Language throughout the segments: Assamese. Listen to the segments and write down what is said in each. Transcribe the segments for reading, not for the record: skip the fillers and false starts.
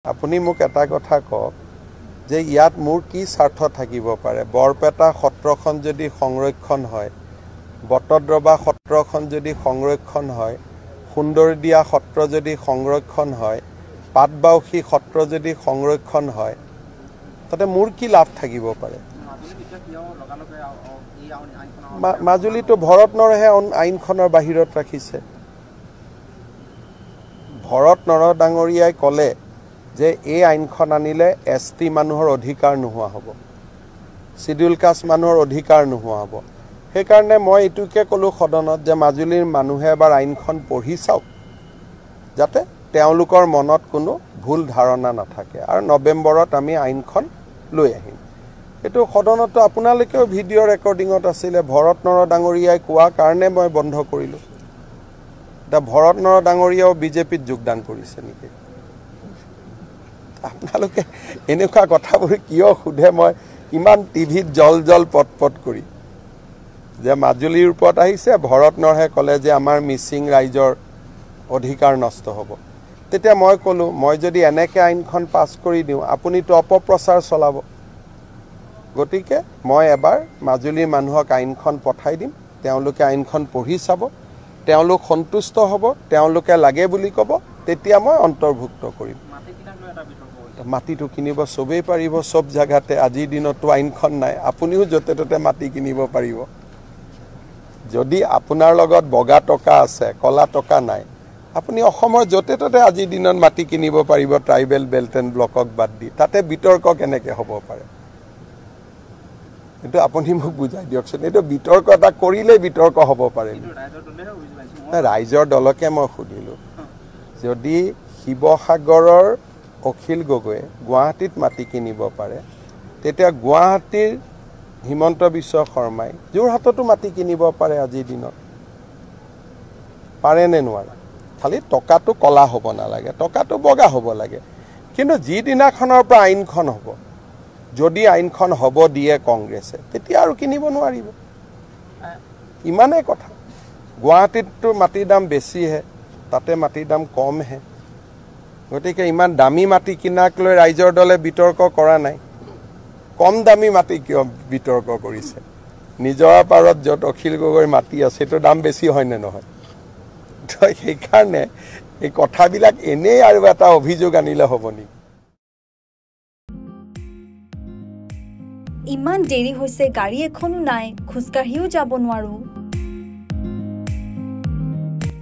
আপুনি মোক এটা কথা কওক যে ইয়াত মোৰ কি স্বাৰ্থ থাকিব পাৰে বৰপেটা সত্ৰখন যদি সংৰক্ষণ হয় বটদ্ৰবা সত্ৰখন যদি সংৰক্ষণ হয় সুন্দৰদিয়া সত্ৰ যদি সংৰক্ষণ হয় পাটবাউসী সত্ৰ যদি সংৰক্ষণ হয় তাতে মোৰ কি লাভ থাকিব পাৰে মাজুলীটো ভৰত নৰহে আইনখনৰ বাহিৰত ৰাখিছে ভৰত নৰ ডাঙৰীয়াই ক'লে যে এই আইনখন আনিলে এসটি মানুহৰ অধিকাৰ নোহোৱা হ'ব শিডিউল কাষ্ট মানুহৰ অধিকাৰ নোহোৱা হ'ব সেইকাৰণে মই এটুকে ক'লো সদনত যে মাজুলীৰ মানুহে এবাৰ আইনখন পঢ়ি চাওক যাতে তেওঁলোকৰ মনত কোনো ভুল ধাৰণা নাথাকে আৰু নৱেম্বৰত আমি আইনখন লৈ আহিম এটো সদনত আপোনালোকেও ভিডিঅ ৰেকৰ্ডিঙত আছিল ভৰত নৰ ডাঙৰীয়াই কোৱা কাৰণে মই বন্ধ কৰিলো দা ভৰত নৰ ডাঙৰীয়াও বিজেপিত যোগদান কৰিছে নেকি আপোনালোকে এনেকুৱা কথাবোৰ কিয় খুধে মই ইমান টিভিত জল পটপট কৰি যে মাজুলীৰ ওপৰত আহিছে ভৰত নৰহে ক'লে যে আমাৰ মিছিং ৰাইজৰ অধিকাৰ নষ্ট হ'ব তেতিয়া মই ক'লো মই যদি এনেকে আইনখন পাছ কৰি দিওঁ আপুনিতো অপপ্ৰচাৰ চলাব গতিকে মই এবাৰ মাজুলীৰ মানুহক আইনখন পঠাই দিম তেওঁলোকে আইনখন পঢ়ি চাব তেওঁলোক সন্তুষ্ট হ'ব তেওঁলোকে লাগে বুলি ক'ব তেতিয়া মই অন্তৰ্ভুক্ত কৰিম মাটিটো কিনিব সবেই পাৰিব সব জায়গাতে আজিৰ দিনতো আইনখন নাই আপুনিও যতে ততে মাটি কিনিব পাৰিব যদি আপোনাৰ লগত বগা টকা আছে কলা টকা নাই আপুনি অসমৰ যতে ততে আজিৰ দিনত মাটি কিনিব পাৰিব ট্ৰাইবেল বেল্ট এণ্ড ব্লকক বাদ দি তাতে বিতৰ্ক কেনেকৈ হ'ব পাৰে কিন্তু আপুনি মোক বুজাই দিয়কচোন এইটো বিতৰ্ক এটা কৰিলে বিতৰ্ক হ'ব পাৰে ৰাইজৰ দলকে মই সুধিলো যদি শিৱসাগৰৰ অখিল গগৈয়ে গুৱাহাটীত মাটি কিনিব পাৰে তেতিয়া গুৱাহাটীৰ হিমন্ত বিশ্ব শৰ্মাই যোৰহাটতো মাটি কিনিব পাৰে আজিৰ দিনত পাৰে নে নোৱাৰে খালি টকাটো কলা হ'ব নালাগে টকাটো বগা হ'ব লাগে কিন্তু যিদিনাখনৰ পৰা আইনখন হ'ব যদি আইনখন হ'ব দিয়ে কংগ্ৰেছে তেতিয়া আৰু কিনিব নোৱাৰিব ইমানেই কথা গুৱাহাটীততো মাটিৰ দাম বেছিহে তাতে মাটিৰ দাম কমহে গতিকে ইমান দামী মাটি কিনাক লৈ ৰাইজৰ দলে বিতৰ্ক কৰা নাই কম দামী মাটি কিয় বিতৰ্ক কৰিছে নিজৰ পাৰত য'ত অখিল গগৈৰ মাটি আছে সেইটো দাম বেছি হয় নে নহয় তো সেইকাৰণে এই কথাবিলাক এনেই আৰু এটা অভিযোগ আনিলে হ'ব নেকি ইমান দেৰি হৈছে গাড়ী এখনো নাই খুজকাঢ়িও যাব নোৱাৰো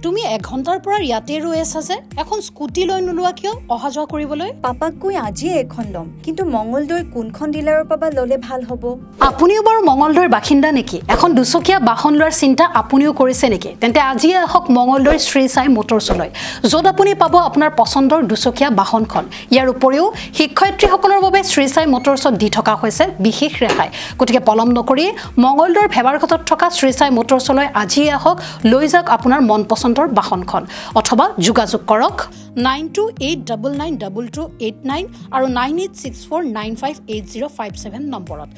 তুমি 1 ঘণ্টাৰ পৰা ইয়াতে ৰৈ আছা যে এখন স্কুটি লৈ নোলোৱা কিয় অহা যোৱা কৰিবলৈ পাপাক কৈ আজি এখন লম কিন্তু মঙ্গলদৈৰ কোনখন ডিলাৰৰ পাবা ললে ভাল হ'ব আপুনিও বাৰু মঙ্গলদৈৰ বাসিন্দা নেকি এখন দুচকীয়া বাহন লোৱাৰ চিন্তা আপুনিও কৰিছে নেকি তেন্তে আজি আহক মঙ্গলদৈৰ শ্ৰী সাই মটৰছলৈ য'ত আপুনি পাব আপোনাৰ পছন্দৰ দুচকীয়া বাহনখন ইয়াৰ উপৰিও শিক্ষয়িত্ৰীসকলৰ বাবে শ্ৰী সাই মটৰছত দি থকা হৈছে বিশেষ ৰেহাই গতিকে পলম নকৰি মঙ্গলদৈৰ ভেবাৰঘাটত থকা শ্ৰী সাই মটৰছলৈ আজি আহক লৈ যাওক আপোনাৰ মনপছন্দৰ বাহনখন অথবা যোগাযোগ কৰক 9289922289 আৰু 9864958057 নম্বৰত